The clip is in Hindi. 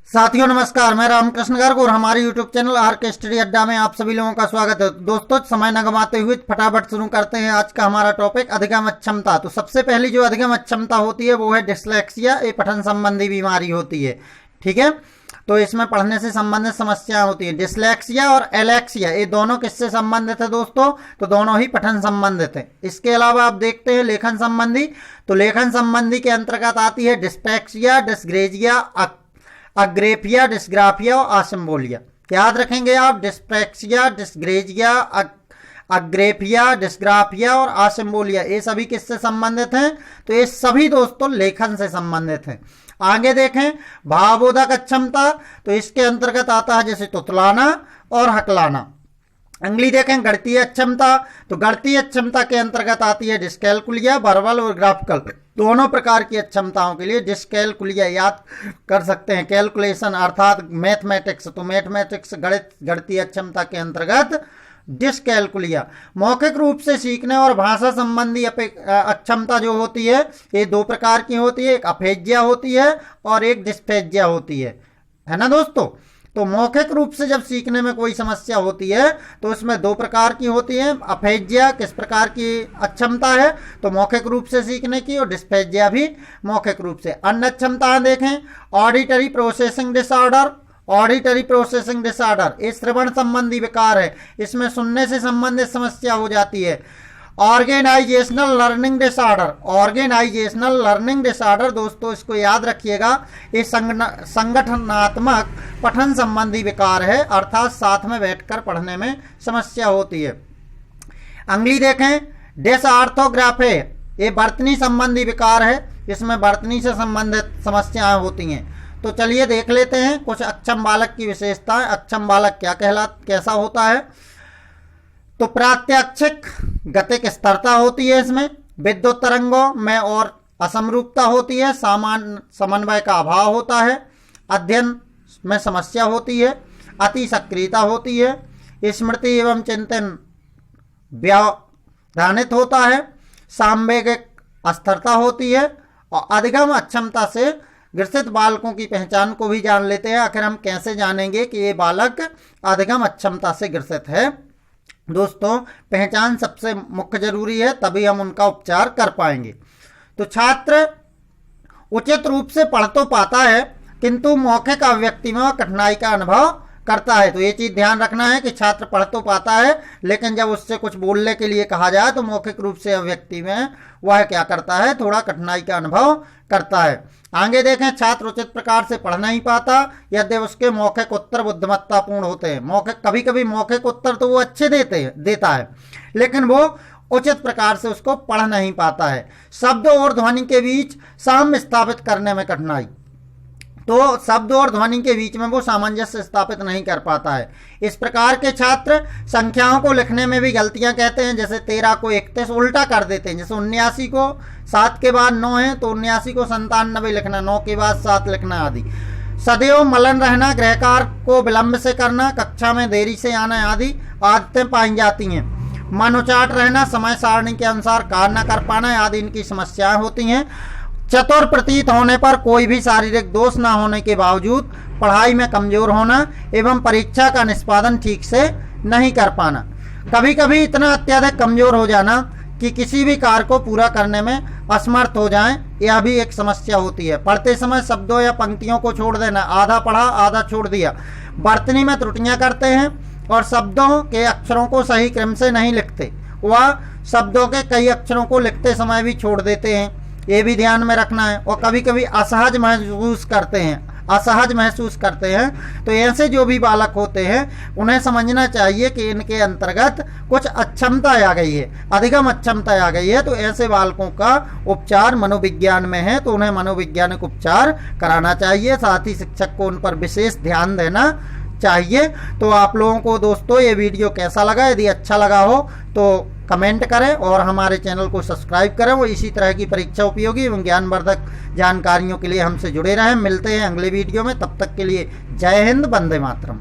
साथियों नमस्कार, मैं रामकृष्ण गर्ग और हमारे YouTube चैनल आर के स्टडी अड्डा में आप सभी लोगों का स्वागत है। दोस्तों समय न गंवाते हुए फटाफट शुरू करते हैं आज का हमारा टॉपिक अधिगम अक्षमता। तो सबसे पहली जो अधिगम अक्षमता होती है वो है डिस्लेक्सिया। ये पठन संबंधी बीमारी होती है, ठीक है। तो इसमें पढ़ने से संबंधित समस्याएं होती है। डिस्लेक्सिया और एलेक्सिया ये दोनों किससे संबंधित है दोस्तों? तो दोनों ही पठन संबंधित है। इसके अलावा आप देखते हैं लेखन संबंधी। तो लेखन संबंधी के अंतर्गत आती है डिस्पैक्सिया, डिस्ग्रेजिया, अग्रेफिया, डिस्ग्राफिया और आसिम्बोलिया। याद रखेंगे आप, डिस्पैक्सिया, डिस्ग्रेजिया, अग्रेफिया, डिस्ग्राफिया और आसिम्बोलिया ये सभी किससे संबंधित हैं? तो ये सभी दोस्तों लेखन से संबंधित हैं। आगे देखें भावबोधक अक्षमता, तो इसके अंतर्गत आता है जैसे तुतलाना और हकलाना। अगली देखें गणितीय अक्षमता, तो गणितीय अक्षमता के अंतर्गत आती है डिस्कैलकुलिया, वर्बल और ग्राफिकल। दोनों प्रकार की अक्षमताओं के लिए डिस्कैलकुलिया याद कर सकते हैं, कैलकुलेशन अर्थात मैथमेटिक्स। तो मैथमेटिक्स गणितीय अक्षमता के अंतर्गत डिस्कैलकुलिया। मौखिक रूप से सीखने और भाषा संबंधी अक्षमता जो होती है ये दो प्रकार की होती है, एक अफेजिया होती है और एक डिस्फेजिया होती है ना दोस्तों। तो मौखिक रूप से जब सीखने में कोई समस्या होती है तो उसमें दो प्रकार की होती है। अफेजिया किस प्रकार की अक्षमता है? तो मौखिक रूप से सीखने की, और डिस्फेजिया भी मौखिक रूप से। अन्य अक्षमताएं देखें auditory processing disorder. Auditory processing disorder ये श्रवण संबंधी विकार है, इसमें सुनने से संबंधित समस्या हो जाती है। Organisational learning disorder, organisational learning disorder दोस्तों इसको याद रखिएगा, ये संगठनात्मक पठन संबंधी विकार है, अर्थात साथ में बैठकर पढ़ने में समस्या होती है। अगली देखें डिसऑर्थोग्राफी, ये वर्तनी संबंधी विकार है, इसमें वर्तनी से संबंधित समस्याएं होती हैं। तो चलिए देख लेते हैं कुछ अक्षम बालक की विशेषताएं। अक्षम बालक कैसा होता है? तो प्रात्यक्षिक गतिक स्थिरता होती है, इसमें विद्युत तरंगों में और असमरूपता होती है, सामान्य समन्वय का अभाव होता है, अध्ययन में समस्या होती है, अति सक्रियता होती है, स्मृति एवं चिंतन व्याधानित होता है, सामवेगिक अस्थिरता होती है। और अधिगम अक्षमता से ग्रसित बालकों की पहचान को भी जान लेते हैं। आखिर हम कैसे जानेंगे कि ये बालक अधिगम अक्षमता से ग्रसित है? दोस्तों पहचान सबसे मुख्य जरूरी है, तभी हम उनका उपचार कर पाएंगे। तो छात्र उचित रूप से पढ़ तो पाता है किंतु मौखिक अभिव्यक्ति में कठिनाई का अनुभव करता है। तो ये चीज ध्यान रखना है कि छात्र पढ़ तो पाता है, लेकिन जब उससे कुछ बोलने के लिए कहा जाए तो मौखिक रूप से अभिव्यक्ति में वह क्या करता है, थोड़ा कठिनाई का अनुभव करता है। आगे देखें छात्र उचित प्रकार से पढ़ नहीं पाता यदि उसके मौखिक उत्तर बुद्धिमत्तापूर्ण होते हैं। मौखिक कभी कभी मौखिक उत्तर तो वो अच्छे देता है, लेकिन वो उचित प्रकार से उसको पढ़ नहीं पाता है। शब्द और ध्वनि के बीच साम्य स्थापित करने में कठिनाई, तो शब्द और ध्वनि के बीच में वो सामंजस्य स्थापित नहीं कर पाता है। इस प्रकार के छात्र संख्याओं को लिखने में भी गलतियां कहते हैं, जैसे 13 को 31 उल्टा कर देते हैं। जैसे 79 को 7 के बाद 9 है तो 79 को 97 लिखना, 9 के बाद 7 लिखना आदि। सदैव मलन रहना, गृहकार्य को विलंब से करना, कक्षा में देरी से आना आदि आदतें पाई जाती हैं। मन उचाट रहना, समय सारणी के अनुसार कार्य न कर पाना आदि इनकी समस्याएं होती हैं। चतुर प्रतीत होने पर कोई भी शारीरिक दोष न होने के बावजूद पढ़ाई में कमजोर होना एवं परीक्षा का निष्पादन ठीक से नहीं कर पाना। कभी कभी इतना अत्यधिक कमजोर हो जाना कि किसी भी कार्य को पूरा करने में असमर्थ हो जाएं, यह भी एक समस्या होती है। पढ़ते समय शब्दों या पंक्तियों को छोड़ देना, आधा पढ़ा आधा छोड़ दिया। वर्तनी में त्रुटियां करते हैं और शब्दों के अक्षरों को सही क्रम से नहीं लिखते, वह शब्दों के कई अक्षरों को लिखते समय भी छोड़ देते हैं, ये भी ध्यान में रखना है। और कभी कभी असहज महसूस करते हैं। तो ऐसे जो भी बालक होते हैं उन्हें समझना चाहिए कि इनके अंतर्गत कुछ अक्षमता आ गई है, अधिगम अक्षमता आ गई है। तो ऐसे बालकों का उपचार मनोविज्ञान में है, तो उन्हें मनोवैज्ञानिक उपचार कराना चाहिए। साथ ही शिक्षक को उन पर विशेष ध्यान देना चाहिए। तो आप लोगों को दोस्तों ये वीडियो कैसा लगा? यदि अच्छा लगा हो तो कमेंट करें और हमारे चैनल को सब्सक्राइब करें। वो इसी तरह की परीक्षा उपयोगी एवं ज्ञानवर्धक जानकारियों के लिए हमसे जुड़े रहें। मिलते हैं अगले वीडियो में, तब तक के लिए जय हिंद, वंदे मातरम।